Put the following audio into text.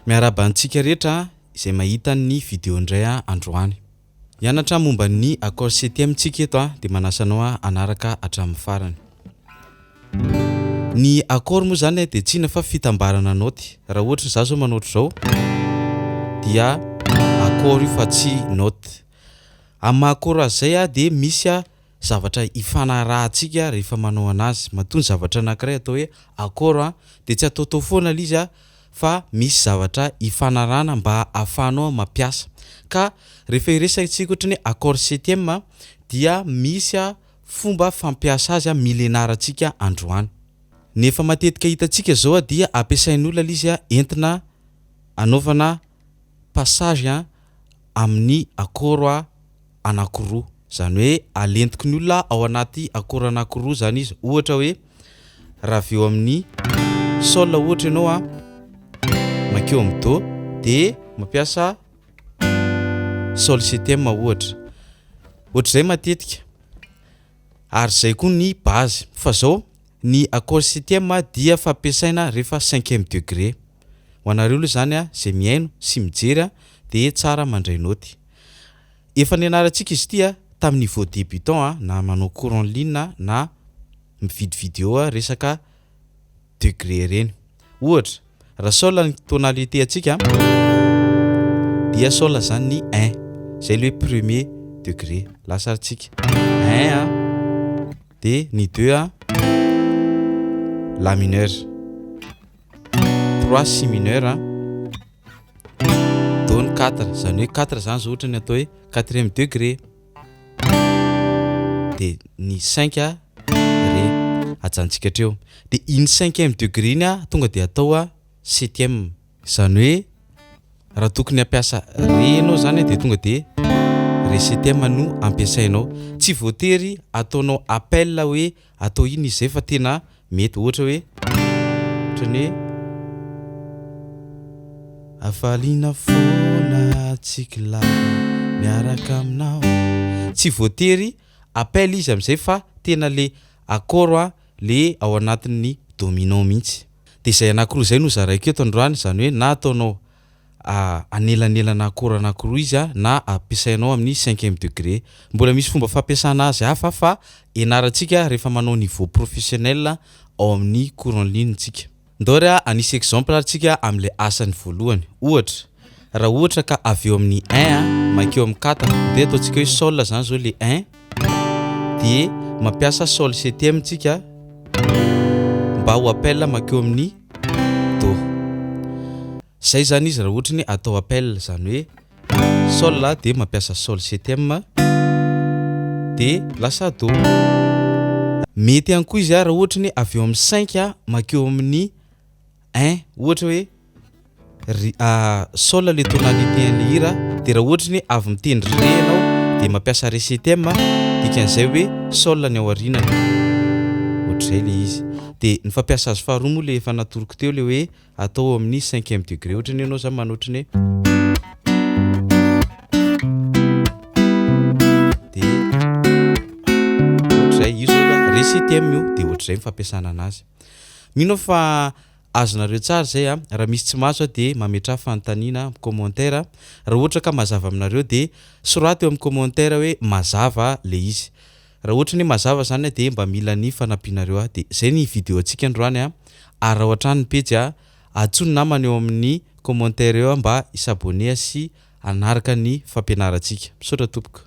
Miarabantsika rehetra izay mahita ny vidéo indray androany. Hianatra momba ny accord septième tsika eto dia manasanao anaraka hatramin'ny farany. Ny accord moa zany dia tsy fa fitambarana note. Raha ohatra za zao manoatra zao dia accord io fa tsy note. Amin'ny accord azay dia misy zavatra ifanarahantsika rehefa manao anazy. Matony zavatra anankiray atao hoe accord dia tsy atao foana izy fa misy zavatra ifanarahana mba ahafahanao mampiasa. Ka rehefa iresantsika ohatra ny accord septième dia misy fomba fampiasa azy milenarantsika androany. Nefa matetika hitantsika zao dia ampiasain'olona izy entina anaovana passage amin'ny accord anankiroa. Zany hoe alentiky ny olona ao anaty accord anankiroa zany izy. Ohatra hoe raha eo amin'ny sol ohatra ianao makeo amin'ny do dia mampiasa sol septième ohatra. Ohatr'izay matetika. Ary zay koa ny base. Fa zao ny accord septième dia fampiasaina rehefa 5e degré. Ho anareo aloha zany zay miaino sy mijery dia tsara mandray noty. Efa nianarantsika izy ity tamin'ny niveau débutant na manao cours en ligne na mividy vidéo resaka degré reny. Ohatra raha sol ny tonalité atsika dia sol zany ny 1. Zay le premier degré. Lasaritsika 1 dia ny 2 la mineur, 3 si mineur, do ny 4 zany hoe 4 zany zao ohatra ny atao hoe 4e degré. Dia ny 5 ré ajantsika treo. Dia iny 5e degré iny tonga dia atao 7e. Zany hoe raha tokony ampiasa ré ianao zany dia tonga dia ré 7e no ampiasainao. Tsy voatery ataonao appel hoe atao iny izay fa tena mety ohatra hoe afaliana foana tsikila miaraka aminao. Tsy voatery appel izy amin'izay fa tena le accord le ao anatin'ny dominant mihitsy. Dia izay anankiroa izay no zaraiko eto androany. Zany hoe na ataonao anelanelana accord anankiroa izy na ampiasainao amin'ny 5e degré. Mbola misy fomba fampiasana azy hafa fa ianarantsika rehefa manao niveau professionnel ao amin'ny cours en ligne tsika. Ndôry anisy exemple atsika amin'ilay asany voalohany. Ohatra raha ohatra ka avy eo amin'ny 1 makeo amin'ny 4 dia ataontsika hoe sol zany zao le 1 dia mampiasa sol septième tsika mba ho appel makeo amin'ny do. Zay zany izy raha ohatra ny atao appel zany hoe sol dia mampiasa sol septième dia lasa do. Mety ihany koa izy raha ohatra ny avy eo amin'ny 5 makeo amin'ny 1 ohatra hoe sol le tonalité le hira dia raha ohatra ny avy mitendry ré ianao dia mampiasa ré septième dikan'izay hoe sol ny ao aorianany. Ohatr'izay le izy. Dia ny fampiasa azy faharoa moa le efa natoroko teo le hoe atao amin'ny 5e degré. Ohatra ny ianao zany manoatra ny dia ohatr'izay io zao ré septième io dia ohatr'izay ny fampiasana anazy. Mino fa azonareo tsara zay raha misy tsy maso dia mametra fanontaniana amin'ny commentaire. Raha ohatra ka mazava aminareo dia sorata eo amin'ny commentaire hoe mazava le izy. Raha ohatra ny mazava zany dia mba mila ny fanampianareo dia zay ny vidéo antsika androany ary raha ohatra ny page atsony namana eo amin'ny commentaire eo mba isabone sy anaraka ny fampianarantsika. Misaotra tompoko.